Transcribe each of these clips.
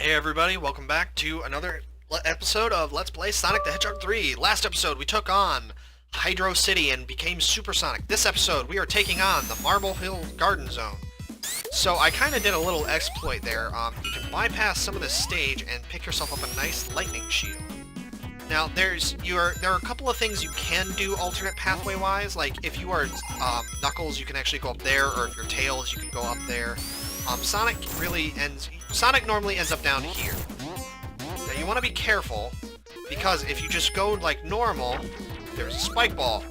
Hey everybody, welcome back to another episode of Let's Play Sonic the Hedgehog 3. Last episode we took on Hydro City and became Supersonic. This episode we are taking on the Marble Hill Garden Zone. So I kind of did a little exploit there. You can bypass some of this stage and pick yourself up a nice lightning shield. Now there are a couple of things you can do alternate pathway wise, like if you are Knuckles you can actually go up there, or if you're Tails you can go up there. Sonic normally ends up down here. Now you want to be careful, because if you just go like normal, there's a spike ball.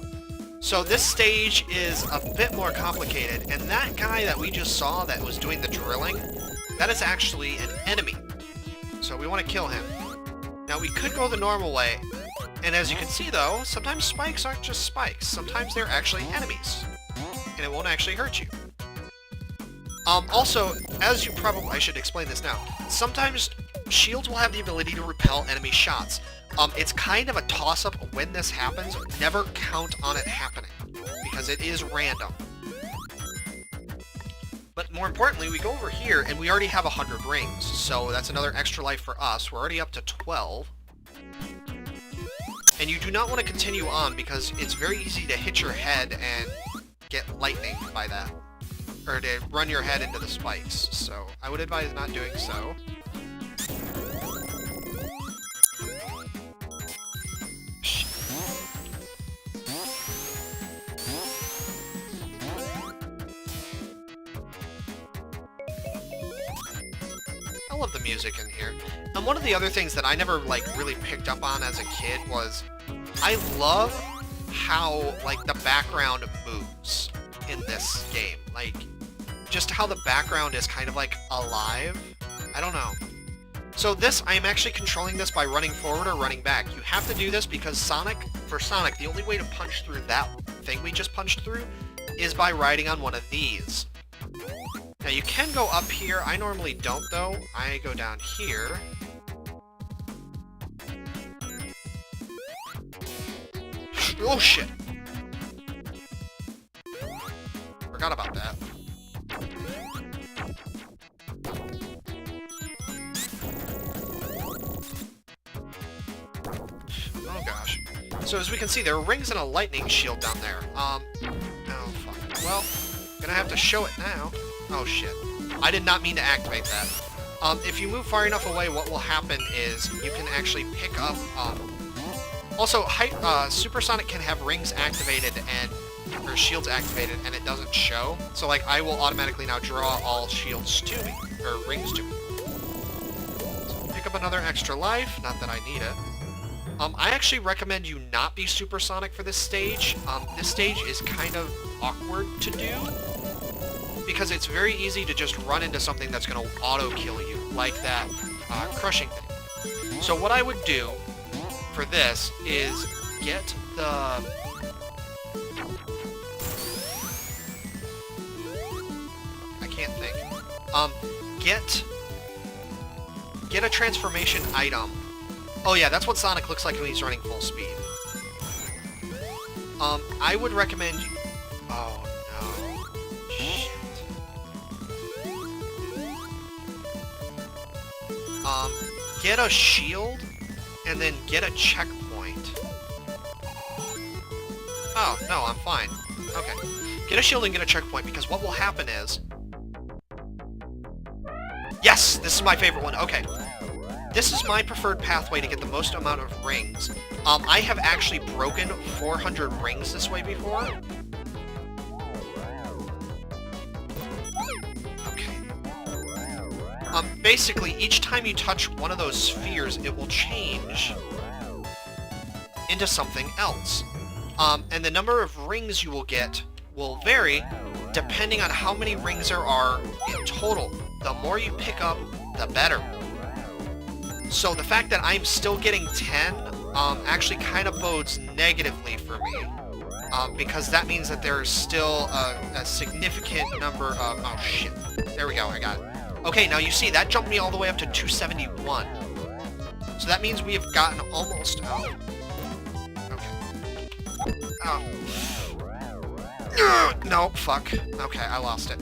So this stage is a bit more complicated, and that guy that we just saw that was doing the drilling, that is actually an enemy. So we want to kill him. Now we could go the normal way, and as you can see though, sometimes spikes aren't just spikes, sometimes they're actually enemies, and it won't actually hurt you. Also, I should explain this now. Sometimes shields will have the ability to repel enemy shots. It's kind of a toss-up when this happens. Never count on it happening, because it is random. But more importantly, we go over here, and we already have 100 rings, so that's another extra life for us. We're already up to 12. And you do not want to continue on, because it's very easy to hit your head and get lightning by that. Or to run your head into the spikes, so I would advise not doing so. I love the music in here. And one of the other things that I never really picked up on as a kid was I love how the background moves in this game. Just how the background is kind of alive. I don't know. So I am actually controlling this by running forward or running back. You have to do this because for Sonic, the only way to punch through that thing we just punched through is by riding on one of these. Now you can go up here. I normally don't though. I go down here. Oh shit! Forgot about that. Oh gosh. So as we can see, there are rings and a lightning shield down there. Oh fuck. Well, gonna have to show it now. Oh shit. I did not mean to activate that. If you move far enough away, what will happen is you can actually pick up, also, Supersonic can have rings activated or shields activated, and it doesn't show. So, I will automatically now draw all shields to me, or rings to me. So, pick up another extra life, not that I need it. I actually recommend you not be Supersonic for this stage. This stage is kind of awkward to do, because it's very easy to just run into something that's going to auto-kill you, like that crushing thing. So what I would do for this is get the... I can't think. Get a transformation item. Oh yeah, that's what Sonic looks like when he's running full speed. I would recommend you... Oh no. Shit. Get a shield, and then get a checkpoint. Oh, no, I'm fine. Okay. Get a shield and get a checkpoint, because what will happen is... Yes! This is my favorite one. Okay. This is my preferred pathway to get the most amount of rings. I have actually broken 400 rings this way before. Basically, each time you touch one of those spheres, it will change into something else. And the number of rings you will get will vary depending on how many rings there are in total. The more you pick up, the better. So the fact that I'm still getting 10 actually kind of bodes negatively for me. Because that means that there's still a significant number of... Oh shit. There we go, I got it. Okay, now you see, that jumped me all the way up to 271. So that means we have gotten almost... Oh. Okay. Oh. No, fuck. Okay, I lost it.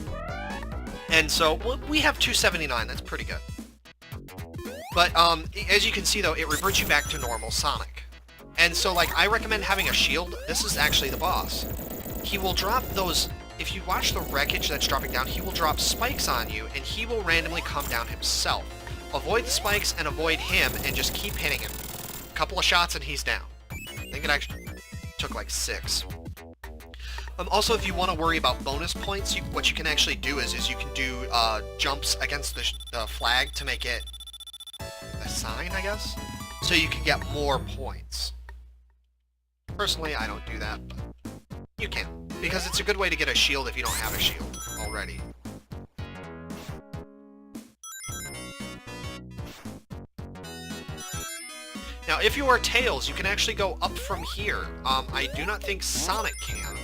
And so, we have 279, that's pretty good. But as you can see though, it reverts you back to normal Sonic. And so like I recommend having a shield. This is actually the boss. He will drop those, if you watch the wreckage that's dropping down, he will drop spikes on you and he will randomly come down himself. Avoid the spikes and avoid him and just keep hitting him. A couple of shots and he's down. I think it actually took like 6. Also, if you want to worry about bonus points, what you can actually do is you can do jumps against the flag to make it a sign, I guess? So you can get more points. Personally, I don't do that, but you can. Because it's a good way to get a shield if you don't have a shield already. Now, if you are Tails, you can actually go up from here. I do not think Sonic can.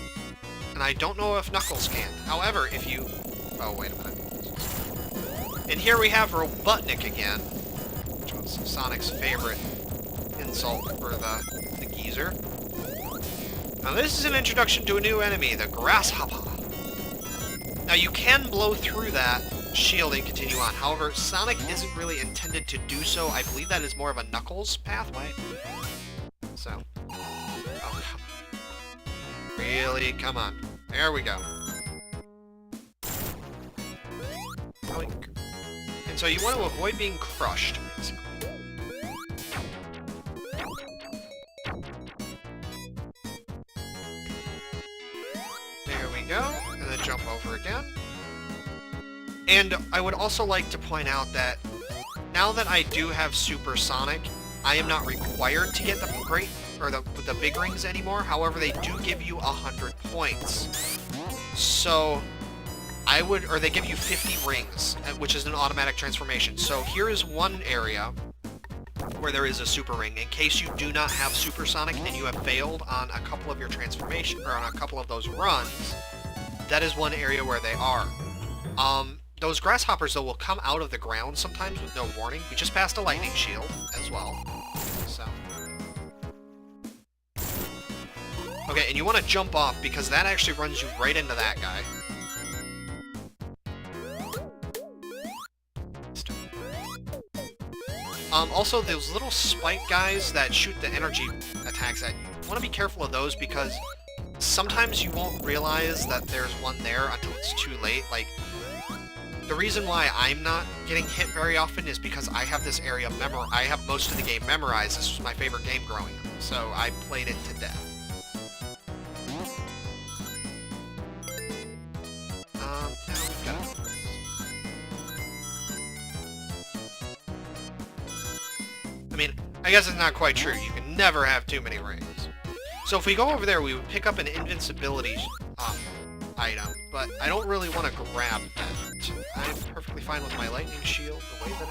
And I don't know if Knuckles can. However, if you... Oh, wait a minute. And here we have Robotnik again, which was Sonic's favorite insult for the geezer. Now this is an introduction to a new enemy, the Grasshopper. Now you can blow through that shield and continue on. However, Sonic isn't really intended to do so. I believe that is more of a Knuckles pathway. So... Oh, come on. Really? Come on. There we go. And so you want to avoid being crushed, basically. There we go, and then jump over again. And I would also like to point out that now that I do have Super Sonic, I am not required to get the big rings anymore. However, they do give you 100 points. So they give you 50 rings, which is an automatic transformation. So here is one area where there is a super ring. In case you do not have Super Sonic and you have failed on a couple of your transformation, or on a couple of those runs, that is one area where they are. Those grasshoppers, though, will come out of the ground sometimes with no warning. We just passed a lightning shield as well. So. Okay, and you want to jump off because that actually runs you right into that guy. Also, those little spike guys that shoot the energy attacks at you, you want to be careful of those because sometimes you won't realize that there's one there until it's too late. Like, the reason why I'm not getting hit very often is because I have this area I have most of the game memorized. This was my favorite game growing up, so I played it to death. Now we've got... I mean, I guess it's not quite true. You can never have too many rings. So if we go over there, we would pick up an invincibility item, but I don't really want to grab that. I'm perfectly fine with my lightning shield, the way that it...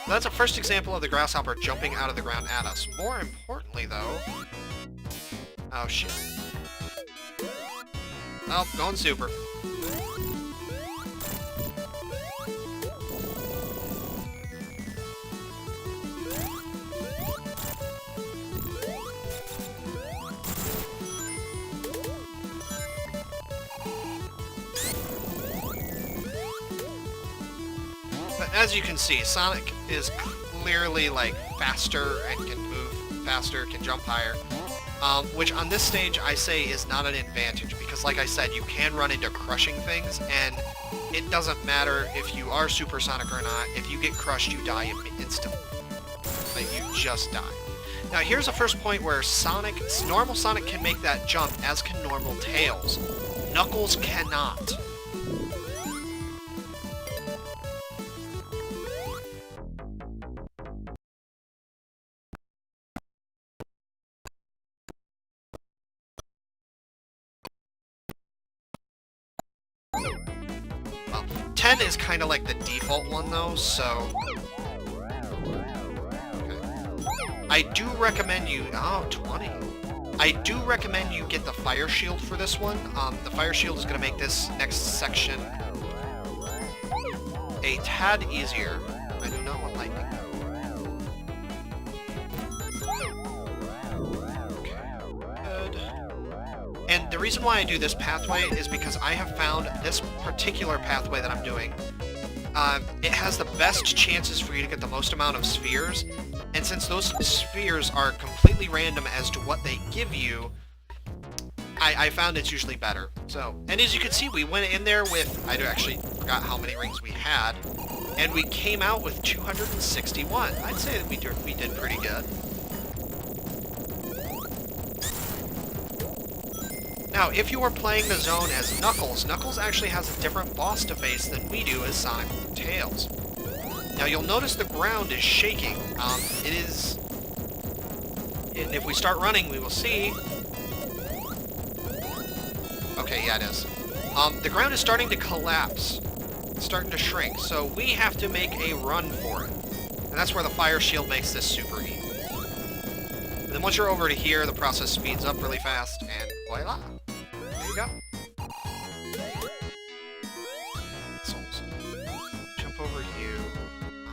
So that's a first example of the grasshopper jumping out of the ground at us. More importantly, though... Oh, shit. Oh, going super. But as you can see, Sonic is clearly, like, faster and can move faster, can jump higher. Which on this stage I say is not an advantage, because like I said, you can run into crushing things, and it doesn't matter if you are Super Sonic or not. If you get crushed, you die instantly. Like, you just die. Now here's the first point where normal Sonic can make that jump, as can normal Tails. Knuckles cannot. Well, 10 is kind of like the default one, though, so... Okay. I do recommend you... Oh, 20. I do recommend you get the Fire Shield for this one. The Fire Shield is going to make this next section a tad easier. I do not want lightning. And the reason why I do this pathway is because I have found this particular pathway that I'm doing it has the best chances for you to get the most amount of spheres, and since those spheres are completely random as to what they give you, I found it's usually better. So, and as you can see, we went in there with, I actually forgot how many rings we had, and we came out with 261. I'd say that we did pretty good. Now, if you are playing the zone as Knuckles, Knuckles actually has a different boss to face than we do as Sonic and Tails. Now, you'll notice the ground is shaking. It is... And if we start running, we will see... Okay, yeah, it is. The ground is starting to collapse. It's starting to shrink, so we have to make a run for it. And that's where the fire shield makes this super easy. And then once you're over to here, the process speeds up really fast, and voila! There you go. Souls. Jump over you.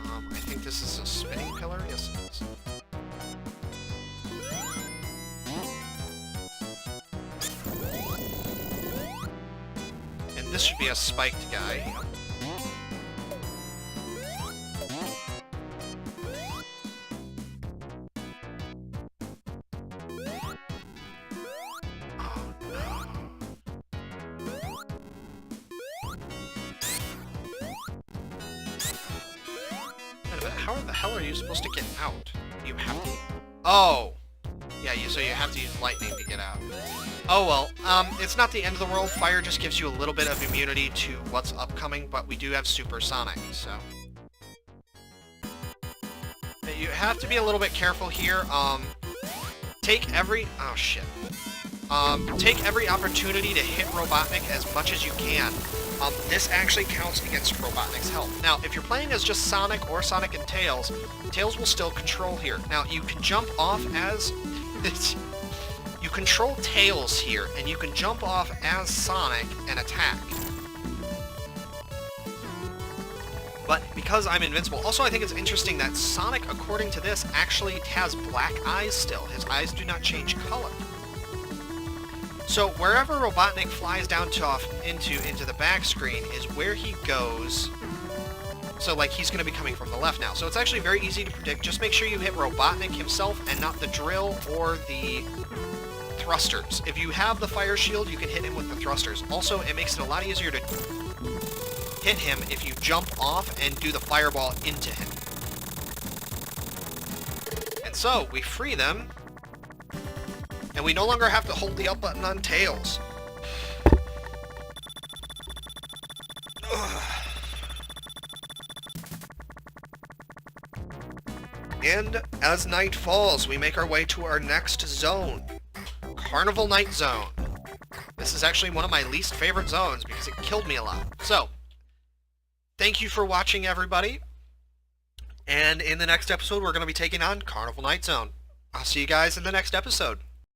I think this is a spinning pillar? Yes, it is. And this should be a spiked guy. How the hell are you supposed to get out? You have to... Oh! Yeah, so you have to use lightning to get out. Oh well, it's not the end of the world. Fire just gives you a little bit of immunity to what's upcoming, but we do have Super Sonic, so... You have to be a little bit careful here. Take every... Oh, shit. Take every opportunity to hit Robotnik as much as you can. This actually counts against Robotnik's health. Now, if you're playing as just Sonic or Sonic and Tails, Tails will still control here. Now, you can jump off as... you control Tails here, and you can jump off as Sonic and attack. But because I'm invincible... Also, I think it's interesting that Sonic, according to this, actually has black eyes still. His eyes do not change color. So wherever Robotnik flies down into the back screen is where he goes. So like he's going to be coming from the left now. So it's actually very easy to predict. Just make sure you hit Robotnik himself and not the drill or the thrusters. If you have the fire shield, you can hit him with the thrusters. Also, it makes it a lot easier to hit him if you jump off and do the fireball into him. And so we free them. And we no longer have to hold the up button on Tails. And as night falls, we make our way to our next zone. Carnival Night Zone. This is actually one of my least favorite zones because it killed me a lot. So, thank you for watching, everybody. And in the next episode, we're going to be taking on Carnival Night Zone. I'll see you guys in the next episode.